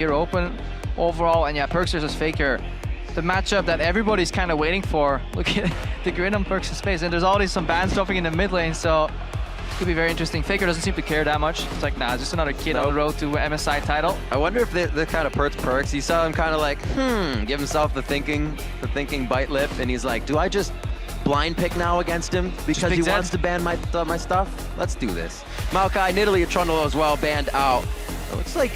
here open overall, and yeah, PerkZ versus Faker. The matchup that everybody's kind of waiting for. Look at the grin on PerkZ's face, and there's already some bans dropping in the mid lane, so it could be very interesting. Faker doesn't seem to care that much. It's like, nah, just another kid on the road to MSI title. I wonder if the kind of PerkZ, you saw him kind of like, give himself the thinking bite lip, and he's like, do I just blind pick now against him because he wants to ban my stuff? Let's do this. Maokai, Nidalee, and Trundle as well banned out. It looks like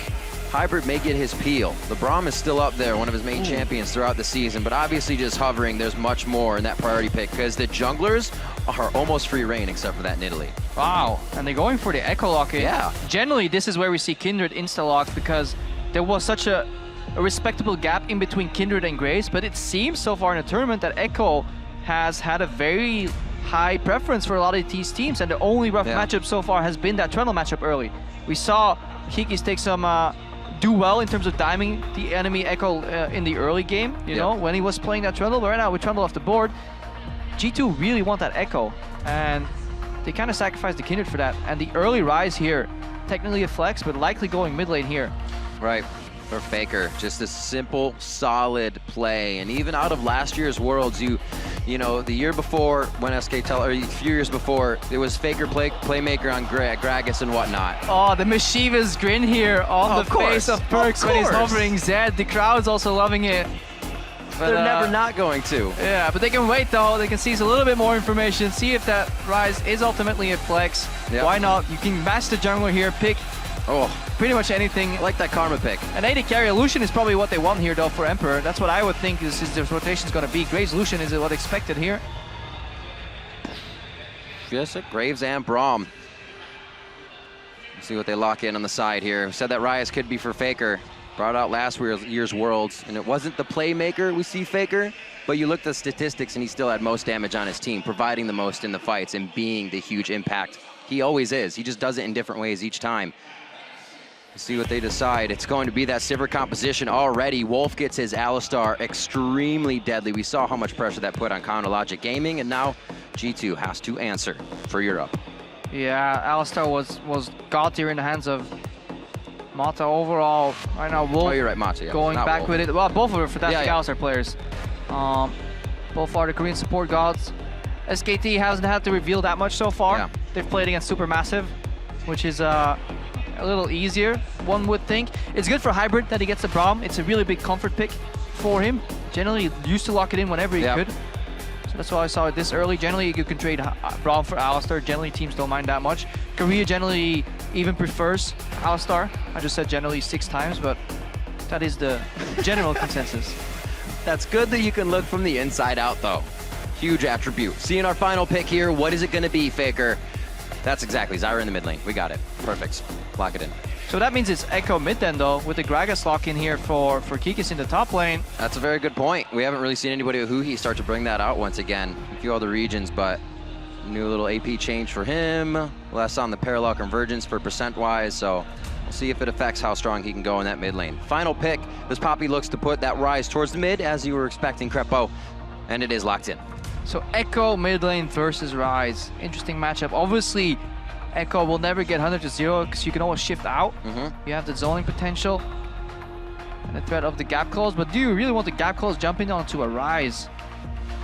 Hybrid may get his peel. The Braum is still up there, one of his main champions throughout the season, but obviously just hovering, there's much more in that priority pick because the junglers are almost free reign except for that Nidalee. Wow, and they're going for the Ekko lock-in. Yeah. Generally, this is where we see Kindred insta-lock because there was such a respectable gap in between Kindred and Grace, but it seems so far in the tournament that Ekko has had a very high preference for a lot of these teams, and the only rough matchup so far has been that Trundle matchup early. We saw Kikis take some do well in terms of diming the enemy Ekko in the early game, you know, when he was playing that Trundle. But right now with Trundle off the board, G2 really want that Ekko, and they kind of sacrificed the Kindred for that. And the early Ryze here, technically a flex, but likely going mid lane here. Right. For Faker, just a simple, solid play. And even out of last year's Worlds, you know, the year before when a few years before, it was Faker playmaker on Gragas and whatnot. Oh, the mischievous grin here on the face of PerkZ when he's hovering Zed. The crowd's also loving it. But they're never not going to. Yeah, but they can wait though. They can seize a little bit more information, see if that Ryze is ultimately a flex. Why not? You can match the jungler here, pick pretty much anything. I like that Karma pick. An AD carry Lucian is probably what they want here though for Emperor. That's what I would think is the rotation is going to be. Graves Lucian is what expected here. Yes, Graves and Braum. Let's see what they lock in on the side here. Said that Ryze could be for Faker. Brought out last year's Worlds, and it wasn't the playmaker we see Faker, but you look at the statistics and he still had most damage on his team, providing the most in the fights and being the huge impact he always is. He just does it in different ways each time. Let's see what they decide. It's going to be that Sivir composition already. Wolf gets his Alistar extremely deadly. We saw how much pressure that put on Counter Logic Gaming, and now G2 has to answer for Europe. Yeah, Alistar was god tier in the hands of Mata overall. Right now, Wolf you're right, Mata, going back Wolf. with it. Well, both of them fantastic Alistar players. Both are the Korean support gods. SKT hasn't had to reveal that much so far. They've played against Supermassive, which is a little easier, one would think. It's good for Hybrid that he gets the Braum. It's a really big comfort pick for him. Generally, he used to lock it in whenever he could. So that's why I saw it this early. Generally, you can trade Braum for Alistar. Generally, teams don't mind that much. Korea generally even prefers Alistar. I just said generally 6 times, but that is the general consensus. That's good that you can look from the inside out, though. Huge attribute. Seeing our final pick here, what is it going to be, Faker? That's exactly Zyra in the mid lane. We got it. Perfect. Lock it in. So that means it's Ekko mid then, though, with the Gragas lock in here for Kikis in the top lane. That's a very good point. We haven't really seen anybody with Huhi start to bring that out once again. A few other regions, but new little AP change for him. Less on the parallel convergence for percent-wise, so we'll see if it affects how strong he can go in that mid lane. Final pick. This Poppy looks to put that Ryze towards the mid, as you were expecting, Krepo, and it is locked in. So Ekko mid lane versus Ryze. Interesting matchup. Obviously, Ekko will never get 100 to 0 because you can always shift out. You have the zoning potential and the threat of the gap close, but do you really want the gap close jumping onto a Ryze?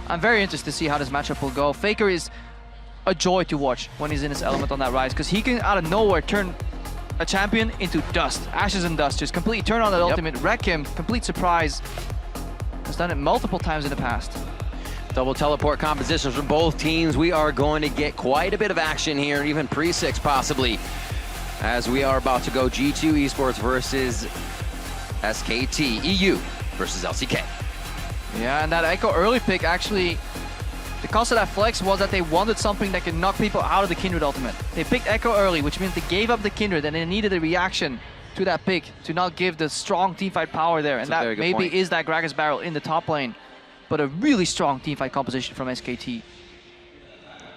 I'm very interested to see how this matchup will go. Faker is a joy to watch when he's in his element on that Ryze because he can out of nowhere turn a champion into dust, ashes and dust, just completely turn on that ultimate, wreck him, complete surprise. Has done it multiple times in the past. Double teleport compositions from both teams. We are going to get quite a bit of action here, even pre-6 possibly, as we are about to go G2 eSports versus SKT EU versus LCK. Yeah, and that Ekko early pick actually, the cost of that flex was that they wanted something that could knock people out of the Kindred ultimate. They picked Ekko early, which means they gave up the Kindred and they needed a reaction to that pick to not give the strong teamfight power there. And that maybe is that Gragas barrel in the top lane. But a really strong teamfight composition from SKT.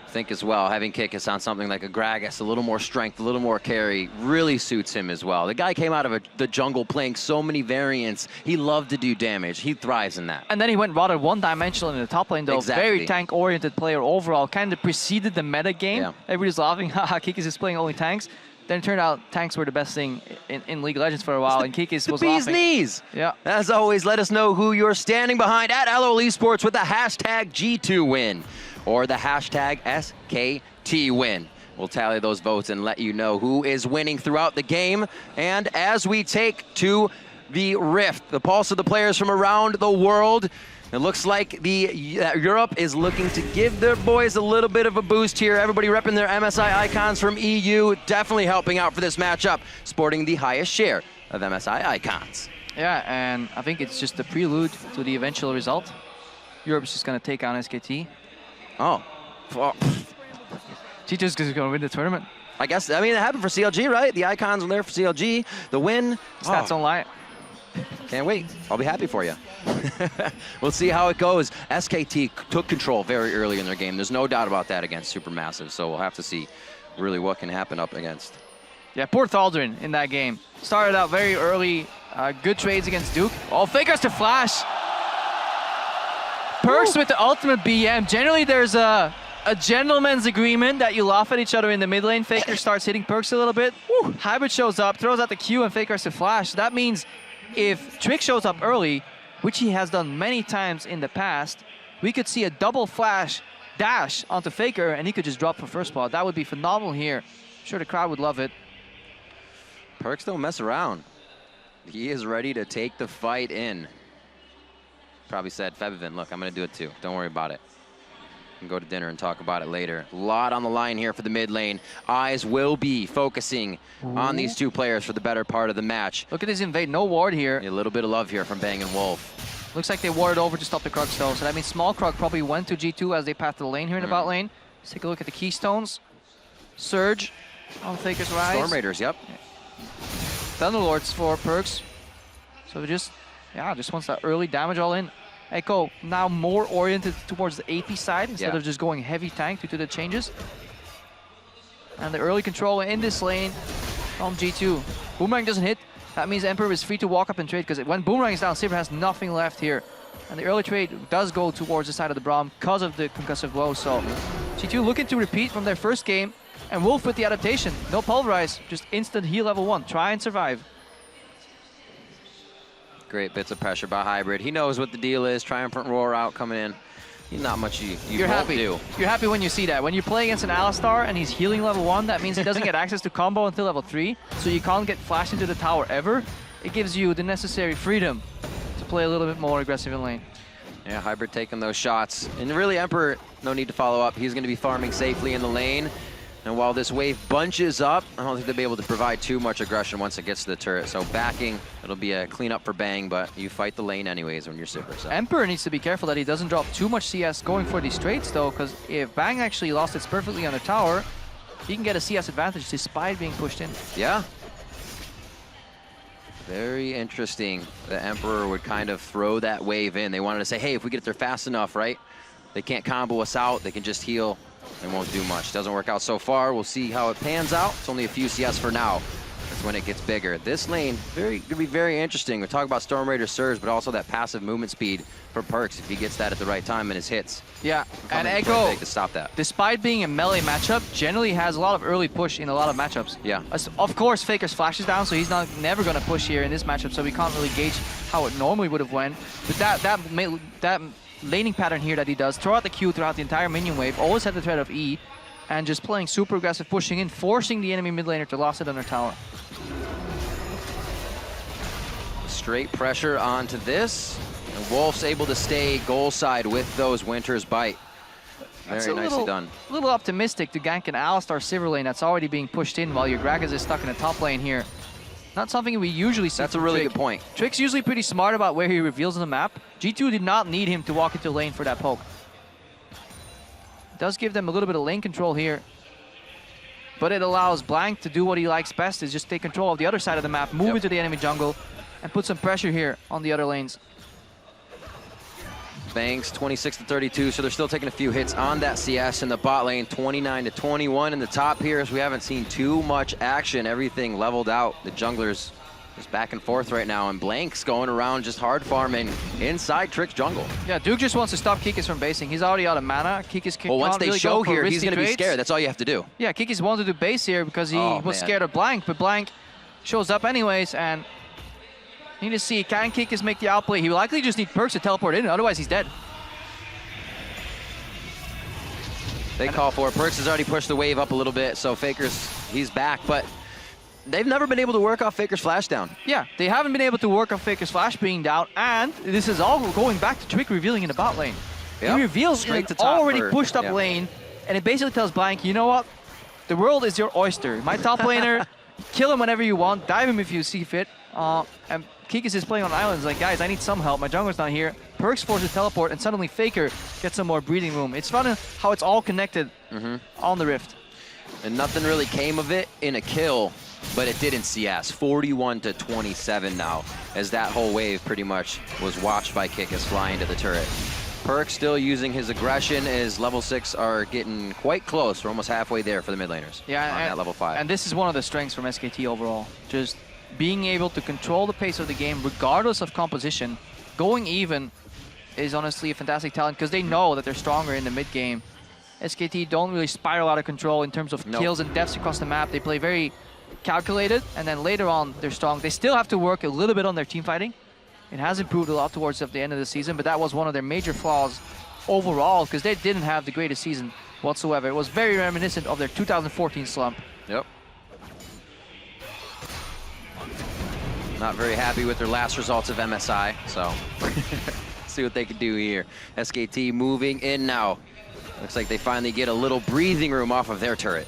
I think as well, having Kikis on something like a Gragas, a little more strength, a little more carry, really suits him as well. The guy came out of the jungle playing so many variants. He loved to do damage. He thrives in that. And then he went rather one-dimensional in the top lane, though. Very tank-oriented player overall. Kind of preceded the meta game. Everybody's laughing, haha, Kikis is playing only tanks. Then it turned out tanks were the best thing in League of Legends for a while, and Kikis was bee's laughing. knees. Yeah. As always, let us know who you're standing behind at LOL eSports with the hashtag G2 win or the hashtag SKT win. We'll tally those votes and let you know who is winning throughout the game. And as we take to the Rift, the pulse of the players from around the world, it looks like Europe is looking to give their boys a little bit of a boost here. Everybody repping their MSI icons from EU, definitely helping out for this matchup, sporting the highest share of MSI icons. Yeah, and I think it's just the prelude to the eventual result. Europe's just going to take on SKT. Oh. G2 is going to win the tournament. I guess, I mean, it happened for CLG, right? The icons were there for CLG. The win. Stats don't lie. Can't wait. I'll be happy for you. We'll see how it goes. SKT took control very early in their game. There's no doubt about that against Supermassive, so we'll have to see really what can happen up against. Yeah, poor Thaldrin in that game. Started out very early. Good trades against Duke. Oh, Fakers to flash. PerkZ with the ultimate BM. Generally, there's a gentleman's agreement that you laugh at each other in the mid lane. Faker starts hitting PerkZ a little bit. Hybrid shows up, throws out the Q, and Fakers to flash. That means if Trick shows up early, which he has done many times in the past, we could see a double flash dash onto Faker, and he could just drop for first spot. That would be phenomenal here. I'm sure the crowd would love it. PerkZ don't mess around. He is ready to take the fight in. Probably said, Febivin, look, I'm going to do it too. Don't worry about it. We can go to dinner and talk about it later. A lot on the line here for the mid lane. Eyes will be focusing on these two players for the better part of the match. Look at this invade, no ward here. A little bit of love here from Bang and Wolf. Looks like they warded over to stop the Krug though, so that means Small Krug probably went to G2 as they passed the lane here in the bot lane. Let's take a look at the Keystones. Surge on Faker's Ryze. Storm Raiders, yep. Thunderlords for PerkZ. So just wants that early damage all in. Ekko now more oriented towards the AP side instead of just going heavy tank due to the changes. And the early control in this lane from G2. Boomerang doesn't hit. That means Emperor is free to walk up and trade, because when Boomerang is down, Sivir has nothing left here. And the early trade does go towards the side of the Braum because of the concussive blow. So G2 looking to repeat from their first game. And Wolf with the adaptation. No pulverize, just instant heal level 1. Try and survive. Great bits of pressure by Hybrid. He knows what the deal is. Triumphant Roar out coming in. Not much you You're happy. Do. You're happy when you see that. When you play against an Alistar and he's healing level 1, that means he doesn't get access to combo until level 3, so you can't get flashed into the tower ever. It gives you the necessary freedom to play a little bit more aggressive in lane. Yeah, Hybrid taking those shots. And really, Emperor, no need to follow up. He's going to be farming safely in the lane. And while this wave bunches up, I don't think they'll be able to provide too much aggression once it gets to the turret. So backing, it'll be a cleanup for Bang, but you fight the lane anyways when you're Sivir. So. Emperor needs to be careful that he doesn't drop too much CS going for these trades though, because if Bang actually lost it perfectly on the tower, he can get a CS advantage despite being pushed in. Yeah. Very interesting. The Emperor would kind of throw that wave in. They wanted to say, hey, if we get there fast enough, right? They can't combo us out. They can just heal. They won't do much. Doesn't work out so far. We'll see how it pans out. It's only a few CS for now. That's when it gets bigger. This lane, gonna be very interesting. We're talking about Storm Raider Surge, but also that passive movement speed for PerkZ if he gets that at the right time in his hits. Yeah, and Ekko, to stop that. Despite being a melee matchup, generally has a lot of early push in a lot of matchups. Yeah. Of course, Faker's flashes down, so he's never gonna push here in this matchup, so we can't really gauge how it normally would have went. But that laning pattern here that he does, throw out the Q throughout the entire minion wave, always have the threat of E, and just playing super aggressive, pushing in, forcing the enemy mid laner to lost it on their tower. Straight pressure onto this, and Wolf's able to stay goal side with those Winter's Bite. Very nicely done. A little optimistic to gank an Alistar Sivir lane that's already being pushed in while your Gragas is stuck in the top lane here. Not something we usually see. That's a really good point. Trick's usually pretty smart about where he reveals on the map. G2 did not need him to walk into lane for that poke. Does give them a little bit of lane control here. But it allows Blank to do what he likes best, is just take control of the other side of the map, move into the enemy jungle, and put some pressure here on the other lanes. Bangs 26-32, so they're still taking a few hits on that CS in the bot lane. 29-21 in the top here, as we haven't seen too much action. Everything leveled out. The junglers Just back and forth right now, and Blank's going around just hard farming inside Trick's jungle. Yeah, Duke just wants to stop Kikis from basing. He's already out of mana. Kikis can't once they really show go for here, he's going to be trades. scared. That's all you have to do. Yeah, Kikis wanted to base here because he was scared of Blank, but Blank shows up anyways, and you need to see, can Kikis make the outplay? He will likely just need PerkZ to teleport in, otherwise he's dead. They call for it. PerkZ has already pushed the wave up a little bit, so Faker's, he's back, but they've never been able to work off Faker's flash down. Yeah, they haven't been able to work off Faker's flash being down, and this is all going back to Trick revealing in the bot lane. Yep. He reveals in an already pushed up lane, and it basically tells Blank, you know what? The world is your oyster. My top laner, kill him whenever you want, dive him if you see fit. And Kikis is playing on islands, like, guys, I need some help. My jungler's not here. PerkZ forces teleport, and suddenly Faker gets some more breathing room. It's fun how it's all connected on the Rift. And nothing really came of it in a kill, but it did in CS. 41-27 now, as that whole wave pretty much was watched by Kikis flying to the turret. PerkZ still using his aggression as level 6 are getting quite close. We're almost halfway there for the mid laners on that level 5. And this is one of the strengths from SKT overall. Just being able to control the pace of the game regardless of composition. Going even is honestly a fantastic talent because they know that they're stronger in the mid game. SKT don't really spiral out of control in terms of kills and deaths across the map. They play very calculated, and then later on they're strong. They still have to work a little bit on their team fighting. It has improved a lot towards the end of the season, but that was one of their major flaws overall because they didn't have the greatest season whatsoever. It was very reminiscent of their 2014 slump. Yep. Not very happy with their last results of MSI, so see what they can do here. SKT moving in now. Looks like they finally get a little breathing room off of their turret.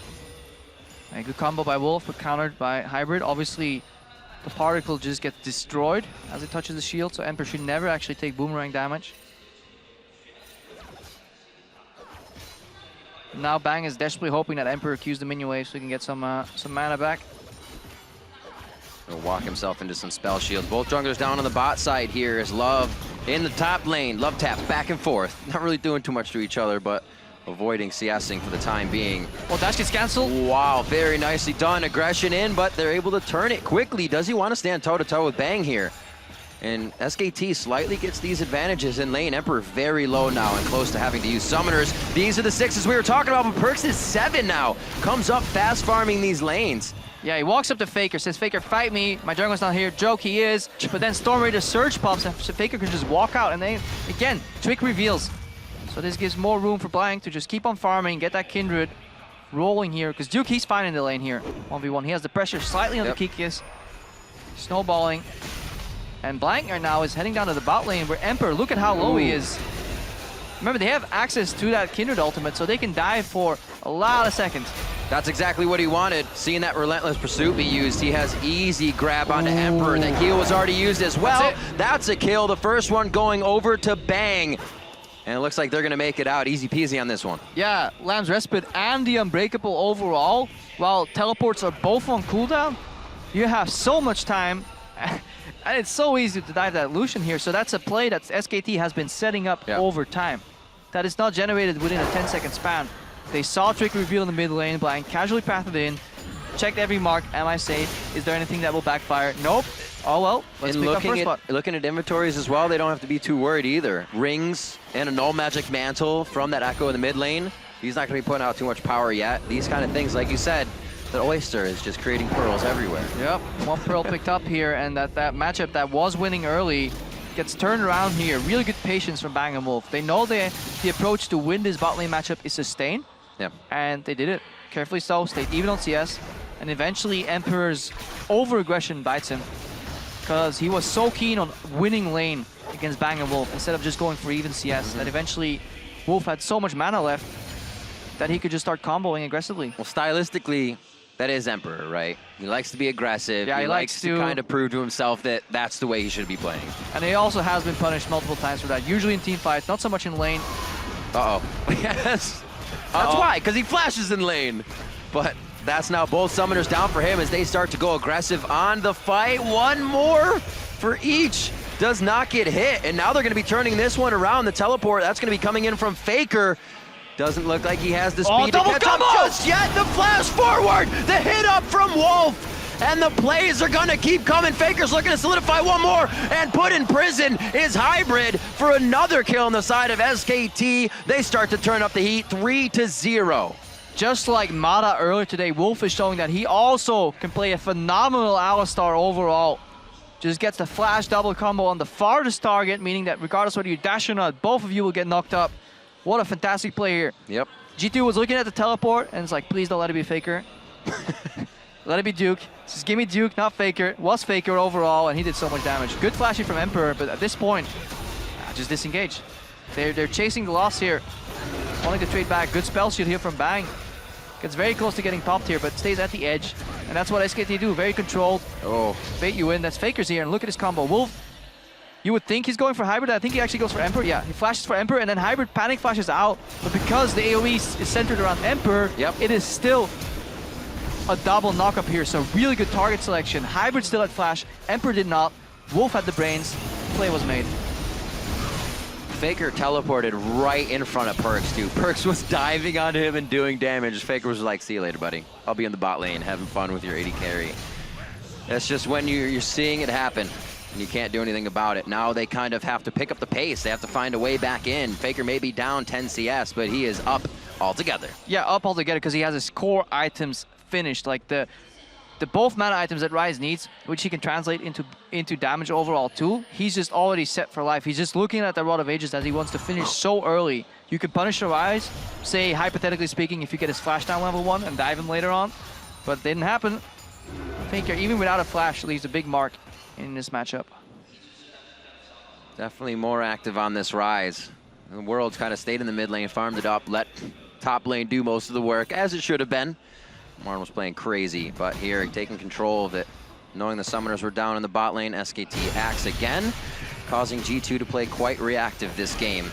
A good combo by Wolf, but countered by Hybrid. Obviously, the particle just gets destroyed as it touches the shield, so Emperor should never actually take boomerang damage. Now Bang is desperately hoping that Emperor Qs the minion wave so he can get some mana back. He'll walk himself into some spell shields. Both junglers down on the bot side here is Love in the top lane. Love taps back and forth. Not really doing too much to each other, but avoiding CSing for the time being. Well, dash gets canceled. Wow, very nicely done. Aggression in, but they're able to turn it quickly. Does he want to stand toe-to-toe with Bang here? And SKT slightly gets these advantages in lane. Emperor very low now and close to having to use summoners. These are the 6s we were talking about, but PerkZ is 7 now. Comes up fast farming these lanes. Yeah, he walks up to Faker, says, Faker, fight me. My jungler's not here. Joke, he is. But then Storm Raider Surge pops, and Faker can just walk out. And then, again, Trick reveals. So this gives more room for Blank to just keep on farming, get that Kindred rolling here. Because Duke, he's fine in the lane here. 1v1. He has the pressure slightly on the Kikis. Snowballing. And Blank right now is heading down to the bot lane where Emperor, look at how low he is. Remember, they have access to that Kindred ultimate, so they can dive for a lot of seconds. That's exactly what he wanted. Seeing that Relentless Pursuit be used, he has easy grab onto Emperor. That heal was already used as well. That's a kill. The first one going over to Bang. And it looks like they're going to make it out easy peasy on this one. Yeah, Lamb's Respite and the Unbreakable overall, while teleports are both on cooldown, you have so much time. And it's so easy to dive that Lucian here. So that's a play that SKT has been setting up over time. That is not generated within a 10-second span. They saw Trick reveal in the mid lane, Blank casually pathed it in, checked every mark, am I safe? Is there anything that will backfire? Nope. Oh well, let's pick up first spot. Looking at inventories as well, they don't have to be too worried either. Rings and a null magic mantle from that Ekko in the mid lane. He's not going to be putting out too much power yet. These kind of things, like you said, the Oyster is just creating pearls everywhere. Yep, one pearl picked up here, and that matchup that was winning early gets turned around here. Really good patience from Bang & Wolf. They know the approach to win this bot lane matchup is sustain. Yeah. And they did it. Carefully so, stayed even on CS. And eventually Emperor's over-aggression bites him. Because he was so keen on winning lane against Bang & Wolf instead of just going for even CS. That eventually Wolf had so much mana left that he could just start comboing aggressively. Well, stylistically, that is Emperor, right? He likes to be aggressive. Yeah, he likes to kind of prove to himself that that's the way he should be playing. And he also has been punished multiple times for that. Usually in team fights, not so much in lane. Uh-oh. Yes. That's why, because he flashes in lane. But that's now both summoners down for him as they start to go aggressive on the fight. One more for each. Does not get hit. And now they're going to be turning this one around. The teleport, that's going to be coming in from Faker. Doesn't look like he has the speed to catch up just yet. The flash forward. The hit up from Wolf. and the plays are gonna keep coming. Faker's looking to solidify one more, and put in prison is Hybrid for another kill on the side of SKT. They start to turn up the heat, 3-0. Just like Mata earlier today, Wolf is showing that he also can play a phenomenal Alistar overall. Just gets the flash double combo on the farthest target, meaning that regardless whether you dash or not, both of you will get knocked up. What a fantastic play here. Yep. G2 was looking at the teleport, and it's like, please don't let it be Faker. Let it be Duke. Just give me Duke, not Faker. It was Faker overall, and he did so much damage. Good flashing from Emperor, but at this point, just disengage. They're chasing the loss here. Wanting to trade back. Good spell shield here from Bang. Gets very close to getting popped here, but stays at the edge. And that's what SKT do. Very controlled. Oh. Bait you in. That's Faker's here. And look at his combo. Wolf, you would think he's going for Hybrid. I think he actually goes for Emperor. Yeah, he flashes for Emperor, and then Hybrid panic flashes out. But because the AoE is centered around Emperor, it is still a double knockup here. So really good target selection. Hybrid still had flash. Emperor did not. Wolf had the brains. Play was made. Faker teleported right in front of PerkZ too. PerkZ was diving onto him and doing damage. Faker was like, see you later, buddy. I'll be in the bot lane having fun with your AD carry. That's just when you're seeing it happen and you can't do anything about it. Now they kind of have to pick up the pace. They have to find a way back in. Faker may be down 10 CS, but he is up altogether. Yeah, up altogether because he has his core items finished. Like the both mana items that Ryze needs, which he can translate into damage overall too. He's just already set for life. He's just looking at the Rod of Ages that he wants to finish so early. You can punish the Ryze, say hypothetically speaking, if you get his flash down level 1 and dive him later on, but it didn't happen. Faker, even without a flash, leaves a big mark in this matchup. Definitely more active on this Ryze. The World's kind of stayed in the mid lane, farmed it up, let top lane do most of the work, as it should have been. Marn was playing crazy, but here taking control of it. Knowing the summoners were down in the bot lane, SKT acts again, causing G2 to play quite reactive this game.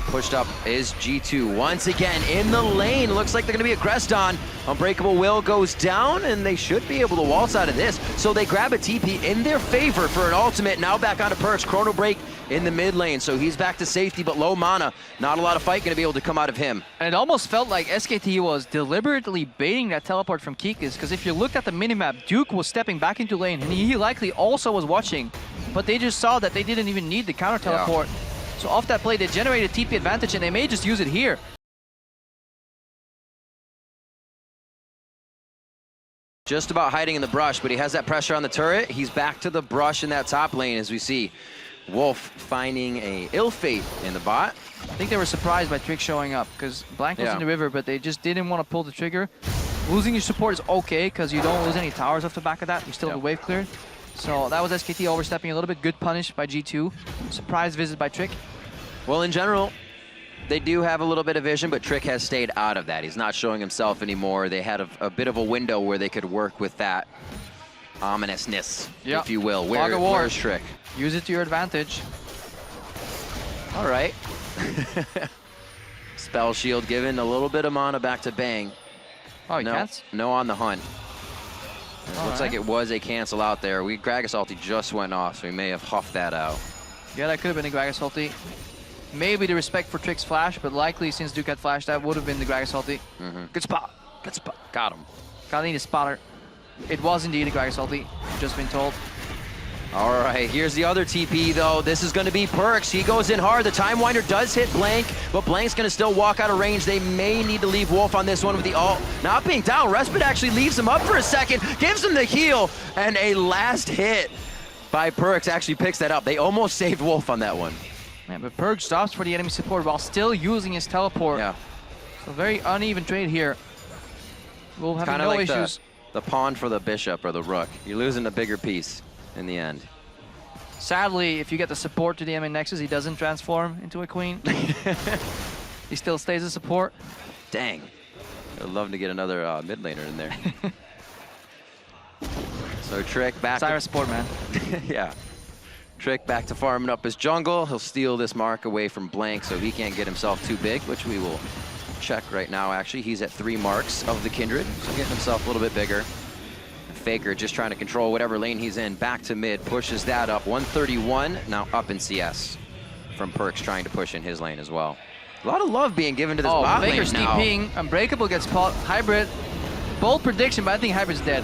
Pushed up is G2 once again in the lane. Looks like they're going to be aggressed on. Unbreakable Will goes down, and they should be able to waltz out of this. So they grab a TP in their favor for an ultimate. Now back onto PerkZ. Chrono Break in the mid lane, so he's back to safety, but low mana. Not a lot of fight going to be able to come out of him. And it almost felt like SKT was deliberately baiting that teleport from Kikis, because if you looked at the minimap, Duke was stepping back into lane, and he likely also was watching, but they just saw that they didn't even need the counter teleport. Yeah. So off that play, they generated TP advantage, and they may just use it here. Just about hiding in the brush, but he has that pressure on the turret. He's back to the brush in that top lane, as we see Wolf finding a ill fate in the bot. I think they were surprised by Trick showing up, because Blank was in the river, but they just didn't want to pull the trigger. Losing your support is okay, because you don't lose any towers off the back of that. You still have the wave cleared. So that was SKT overstepping a little bit. Good punish by G2. Surprise visit by Trick. Well, in general, they do have a little bit of vision, but Trick has stayed out of that. He's not showing himself anymore. They had a bit of a window where they could work with that ominousness, if you will. Where's Trick? Use it to your advantage. All right. Spell shield given, a little bit of mana back to Bang. Oh, he can't? No on the hunt. It looks like it was a cancel out there. Gragas ulti just went off, so we may have huffed that out. Yeah, that could have been a Gragas ulti. Maybe the respect for Trick's flash, but likely since Duke had flash, that would have been the Gragas ulti. Good spot. Good spot. Got him. Gotta need a spotter. It was indeed a Gragas ulti. Just been told. All right, here's the other TP though. This is going to be PerkZ. He goes in hard. The Time Winder does hit Blank, but Blank's going to still walk out of range. They may need to leave Wolf on this one with the ult. Not being down, Respite actually leaves him up for a second, gives him the heal, and a last hit by PerkZ actually picks that up. They almost saved Wolf on that one. Yeah, but PerkZ stops for the enemy support while still using his teleport. Yeah. So very uneven trade here. We'll have no like issues. The pawn for the bishop or the rook. You're losing a bigger piece in the end. Sadly, if you get the support to the enemy nexus, he doesn't transform into a queen. He still stays a support. Dang. I'd love to get another mid laner in there. So Trick back. Cyrus support, man. Yeah. Trick back to farming up his jungle. He'll steal this mark away from Blank so he can't get himself too big, which we will check right now, actually. He's at 3 marks of the Kindred, so getting himself a little bit bigger. Faker just trying to control whatever lane he's in. Back to mid, pushes that up. 131, now up in CS from PerkZ trying to push in his lane as well. A lot of love being given to this bot lane now. Faker's TPing. Unbreakable gets caught. Hybrid bold prediction, but I think Hybrid's dead.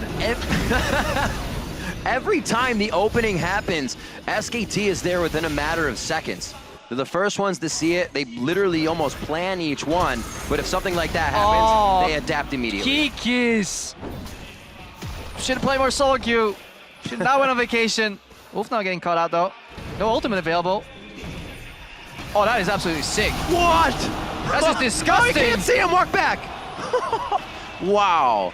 Every time the opening happens, SKT is there within a matter of seconds. They're the first ones to see it. They literally almost plan each one, but if something like that happens, they adapt immediately. Kikis! Should have played more solo queue. Should not went on vacation. Wolf not getting caught out though. No ultimate available. Oh, that is absolutely sick. What? That's just disgusting. Oh, you can't see him walk back. Wow.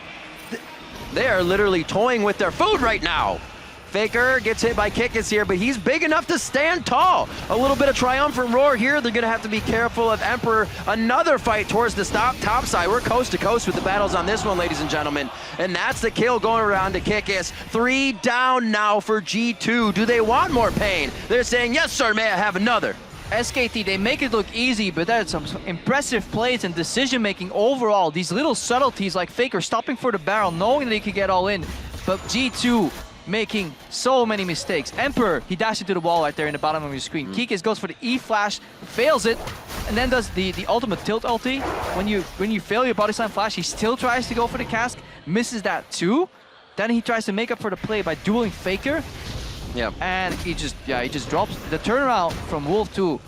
They are literally toying with their food right now. Faker gets hit by Kikis here, but he's big enough to stand tall. A little bit of triumphant roar here. They're going to have to be careful of Emperor. Another fight towards the top side. We're coast to coast with the battles on this one, ladies and gentlemen. And that's the kill going around to Kikis. 3 down now for G2. Do they want more pain? They're saying, yes, sir, may I have another? SKT, they make it look easy, but there's some impressive plays and decision-making overall. These little subtleties like Faker stopping for the barrel, knowing that he could get all in, but G2 making so many mistakes. Emperor, he dashed into the wall right there in the bottom of your screen. Kikis goes for the E-flash, fails it, and then does the ultimate tilt ulti. When you fail your body slam flash, he still tries to go for the cask, misses that too. Then he tries to make up for the play by dueling Faker. Yeah. And he just drops the turnaround from Wolf to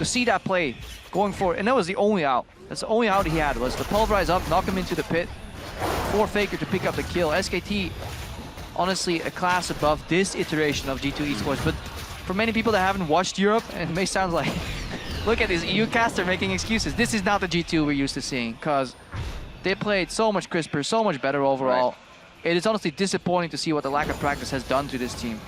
see that play going for it. And that was the only out. That's the only out he had, was to pulverize up, knock him into the pit for Faker to pick up the kill. SKT, honestly, a class above this iteration of G2 eSports. But for many people that haven't watched Europe, and it may sound like, look at this EU caster making excuses. This is not the G2 we're used to seeing, because they played so much crisper, so much better overall. Right. It is honestly disappointing to see what the lack of practice has done to this team.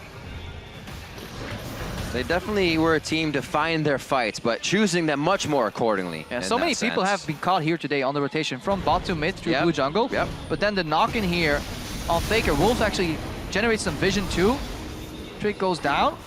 They definitely were a team to find their fights, but choosing them much more accordingly. Yeah, so many people have been caught here today on the rotation from bot to mid through blue jungle. Yep. But then the knock-in here on Faker. Wolf actually generates some vision too. Trick goes down.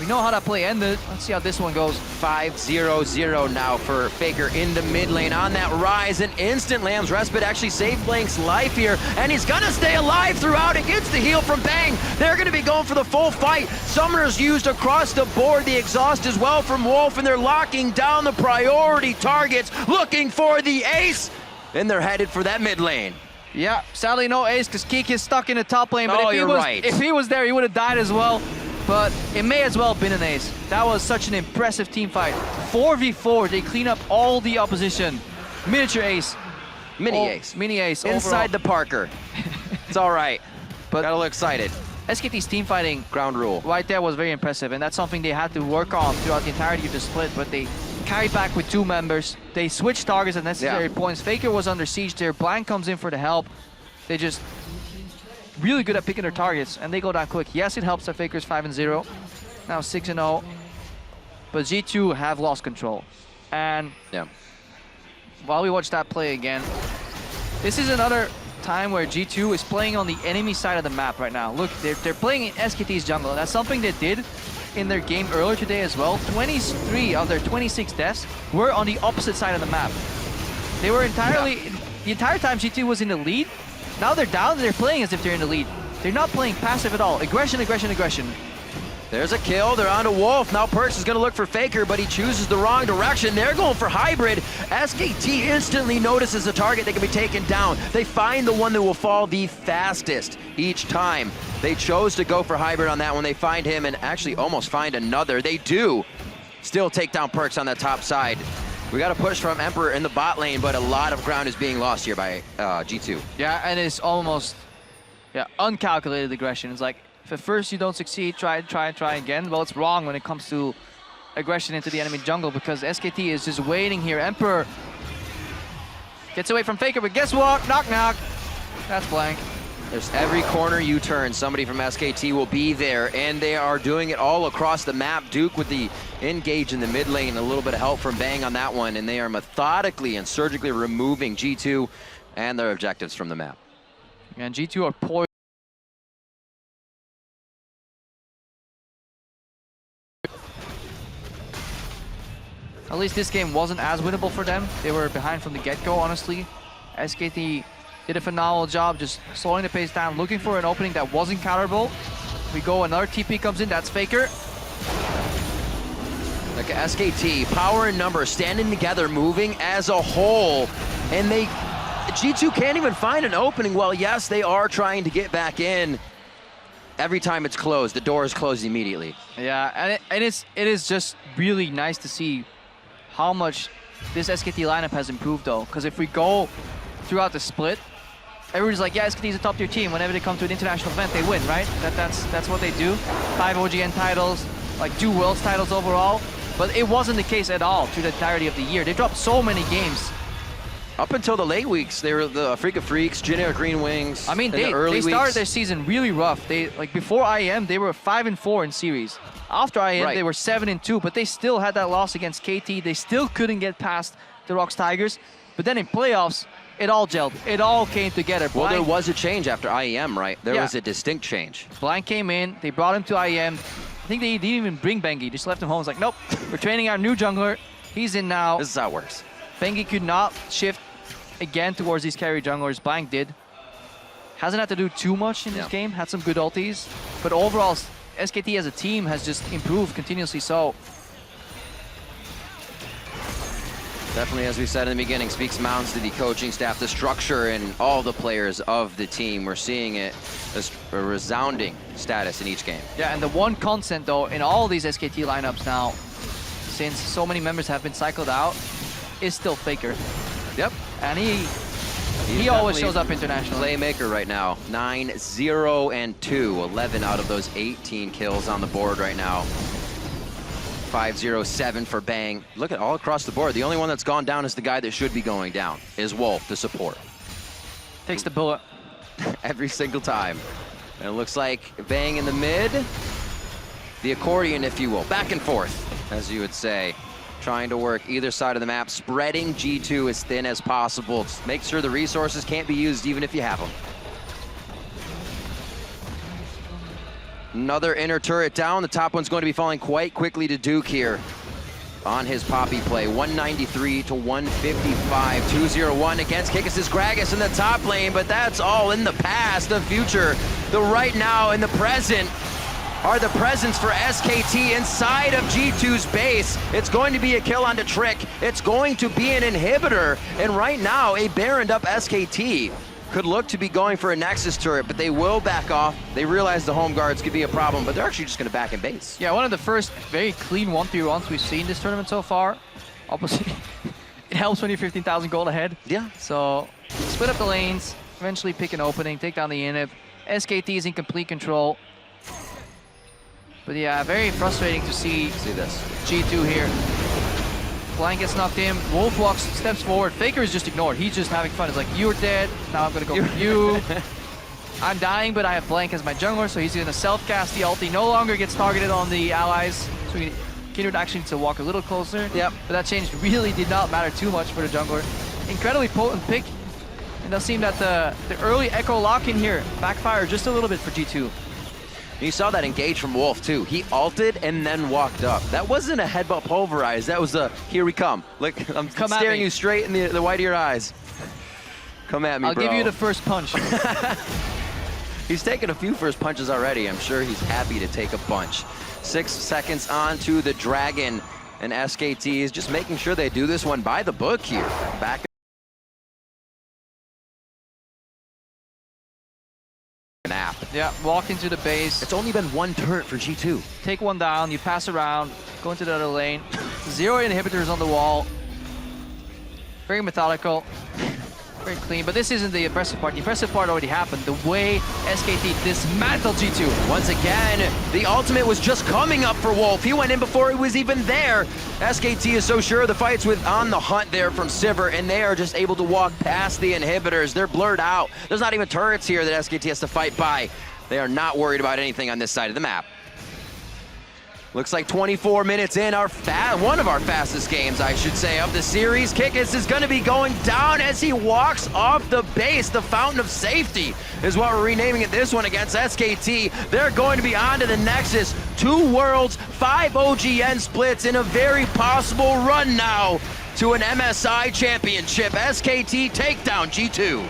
We know how that play ended. Let's see how this one goes. 5-0-0 now for Faker in the mid lane on that Ryze. An instant Lamb's Respite actually saved Blank's life here, and he's gonna stay alive throughout. It gets the heal from Bang. They're gonna be going for the full fight. Summoners used across the board, the exhaust as well from Wolf, and they're locking down the priority targets, looking for the ace, and they're headed for that mid lane. Yeah, sadly no ace because Kikis is stuck in the top lane, but if he was there, he would have died as well. But it may as well have been an ace. That was such an impressive team fight. 4v4, they clean up all the opposition. Miniature ace. Mini ace. Mini ace. Inside overall. the Parker. It's all right, but got a little excited. SKT's team fighting ground rule right there was very impressive, and that's something they had to work on throughout the entirety of the split, but they carried back with 2 members. They switched targets at necessary points. Faker was under siege there. Blank comes in for the help. They just really good at picking their targets, and they go down quick. Yes, it helps that Faker's 5-0, now 6-0, but G2 have lost control. And while we watch that play again, this is another time where G2 is playing on the enemy side of the map right now. Look, they're playing in SKT's jungle. That's something they did in their game earlier today as well. 23 of their 26 deaths were on the opposite side of the map. They were entirely, the entire time G2 was in the lead. Now they're down and they're playing as if they're in the lead. They're not playing passive at all. Aggression, aggression, aggression. There's a kill, they're on to Wolf. Now PerkZ is gonna look for Faker, but he chooses the wrong direction. They're going for Hybrid. SKT instantly notices a target that can be taken down. They find the one that will fall the fastest each time. They chose to go for Hybrid on that one. They find him and actually almost find another. They do still take down PerkZ on the top side. We got a push from Emperor in the bot lane, but a lot of ground is being lost here by G2. Yeah, and it's almost uncalculated aggression. It's like, if at first you don't succeed, try again. Well, it's wrong when it comes to aggression into the enemy jungle because SKT is just waiting here. Emperor gets away from Faker, but guess what? Knock, knock. That's Blank. There's every corner you turn, somebody from SKT will be there, and they are doing it all across the map. Duke with the engage in the mid lane, a little bit of help from Bang on that one, and they are methodically and surgically removing G2 and their objectives from the map. And G2 are poised. At least this game wasn't as winnable for them. They were behind from the get-go, honestly. SKT did a phenomenal job just slowing the pace down, looking for an opening that wasn't counterable. We go, another TP comes in, that's Faker. Look at SKT, power and numbers standing together, moving as a whole, and they G2 can't even find an opening. Well, yes, they are trying to get back in. Every time it's closed, the door is closed immediately. Yeah, and it is just really nice to see how much this SKT lineup has improved, though. Because if we go throughout the split, everybody's like, yeah, SKT is a top-tier team. Whenever they come to an international event, they win, right? That's what they do. 5 OGN titles, like 2 Worlds titles overall. But it wasn't the case at all through the entirety of the year. They dropped so many games. Up until the late weeks, they were the Freak of Freaks, Generic Green Wings. I mean, they started their season really rough. They, like, before IEM, they were 5-4 in series. After IEM, they were 7-2, but they still had that loss against KT. They still couldn't get past the Rocks Tigers. But then in playoffs, it all gelled. It all came together. Well, there was a change after IEM, right? There was a distinct change. Blank came in. They brought him to IEM. I think they didn't even bring Bengi. Just left him home. It's like, nope, we're training our new jungler. He's in now. This is how it works. Bengi could not shift again towards these carry junglers. Blank did. Hasn't had to do too much in this game. Had some good ultis. But overall, SKT as a team has just improved continuously so. Definitely, as we said in the beginning, speaks mountains to the coaching staff, the structure, and all the players of the team. We're seeing it as a resounding status in each game. Yeah, and the one constant, though, in all these SKT lineups now, since so many members have been cycled out, is still Faker. Yep. And he always shows up internationally. Playmaker right now. 9-0-2. 11 out of those 18 kills on the board right now. 5-0-7 for Bang. Look at all across the board. The only one that's gone down is the guy that should be going down, is Wolf, the support. Takes the bullet. Every single time. And it looks like Bang in the mid. The accordion, if you will. Back and forth, as you would say. Trying to work either side of the map, spreading G2 as thin as possible. Just make sure the resources can't be used even if you have them. Another inner turret down. The top one's going to be falling quite quickly to Duke here on his Poppy play. 193 to 155. 2-0-1 against Kikis' Gragas in the top lane, but that's all in the past. The future, the right now, and the present are the presents for SKT inside of G2's base. It's going to be a kill onto Trick. It's going to be an inhibitor. And right now, a Baroned up SKT could look to be going for a Nexus turret, but they will back off. They realize the home guards could be a problem, but they're actually just going to back in base. Yeah, one of the first very clean 1v1s we've seen this tournament so far. Obviously, it helps when you're 15,000 gold ahead. Yeah. So, split up the lanes, eventually pick an opening, take down the inhib. SKT is in complete control. But yeah, very frustrating to see this. G2 here. Blank gets knocked in, Wolf walks, steps forward, Faker is just ignored. He's just having fun. It's like, you're dead, now I'm gonna go for you. I'm dying, but I have Blank as my jungler, so he's gonna self-cast the ulti. No longer gets targeted on the allies, so Kindred actually needs to walk a little closer. Yep. But that change really did not matter too much for the jungler. Incredibly potent pick. It does seem that the early Ekko lock-in here backfired just a little bit for G2. You saw that engage from Wolf too. He ulted and then walked up. That wasn't a headbutt pulverize. That was a, here we come. Look, I'm staring you straight in the white of your eyes. Come at me, I'll bro. give you the first punch. He's taken a few first punches already. I'm sure he's happy to take a bunch. 6 seconds on to the Dragon. And SKT is just making sure they do this one by the book here. Back app. Yeah, walk into the base. It's only been one turret for G2. Take one down, you pass around, go into the other lane. 0 inhibitors on the wall. Very methodical, very clean, but this isn't the impressive part. The impressive part already happened. The way SKT dismantled G2. Once again, the ultimate was just coming up for Wolf. He went in before it was even there. SKT is so sure the fight's with on the hunt there from Sivir, and they are just able to walk past the inhibitors. They're blurred out. There's not even turrets here that SKT has to fight by. They are not worried about anything on this side of the map. Looks like 24 minutes in, one of our fastest games, I should say, of the series. Kikis is going to be going down as he walks off the base. The Fountain of Safety is what we're renaming it, this one against SKT. They're going to be on to the Nexus. 2 Worlds, 5 OGN splits in a very possible run now to an MSI championship. SKT take down G2.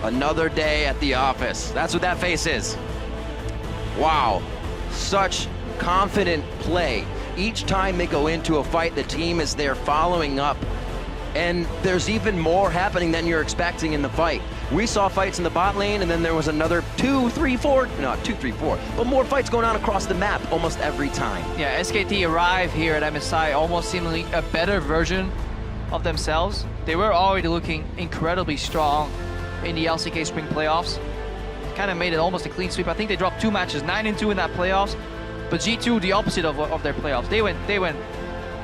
Another day at the office. That's what that face is. Wow. Such confident play. Each time they go into a fight, the team is there following up. And there's even more happening than you're expecting in the fight. We saw fights in the bot lane, and then there was another 2, 3, 4, not 2, 3, 4, but more fights going on across the map almost every time. Yeah, SKT arrived here at MSI almost seemingly a better version of themselves. They were already looking incredibly strong in the LCK Spring Playoffs. Kind of made it almost a clean sweep. I think they dropped 2 matches, 9-2 in that playoffs. But G2, the opposite of their playoffs. They went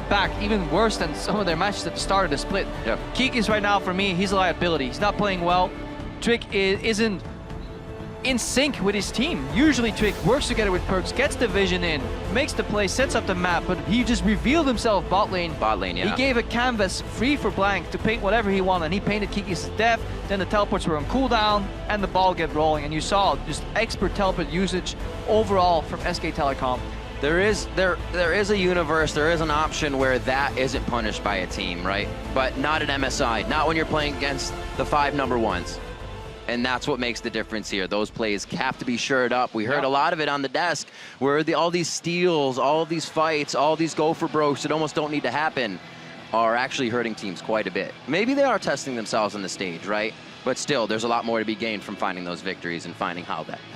back even worse than some of their matches at the start of the split. Yep. Kikis right now, for me, he's a liability. He's not playing well. Trick isn't in sync with his team. Usually Trick works together with PerkZ, gets the vision in, makes the play, sets up the map, but he just revealed himself bot lane. Bot lane, yeah. He gave a canvas free for blank to paint whatever he wanted, and he painted Kikis to death. Then the teleports were on cooldown, and the ball get rolling, and you saw just expert teleport usage overall from SK Telecom. There is a universe, there is an option where that isn't punished by a team, right? But not at MSI, not when you're playing against the 5 number ones. And that's what makes the difference here. Those plays have to be shored up. We heard a lot of it on the desk, where all these steals, all of these fights, all these go for brokes that almost don't need to happen are actually hurting teams quite a bit. Maybe they are testing themselves on the stage, right? But still, there's a lot more to be gained from finding those victories and finding how that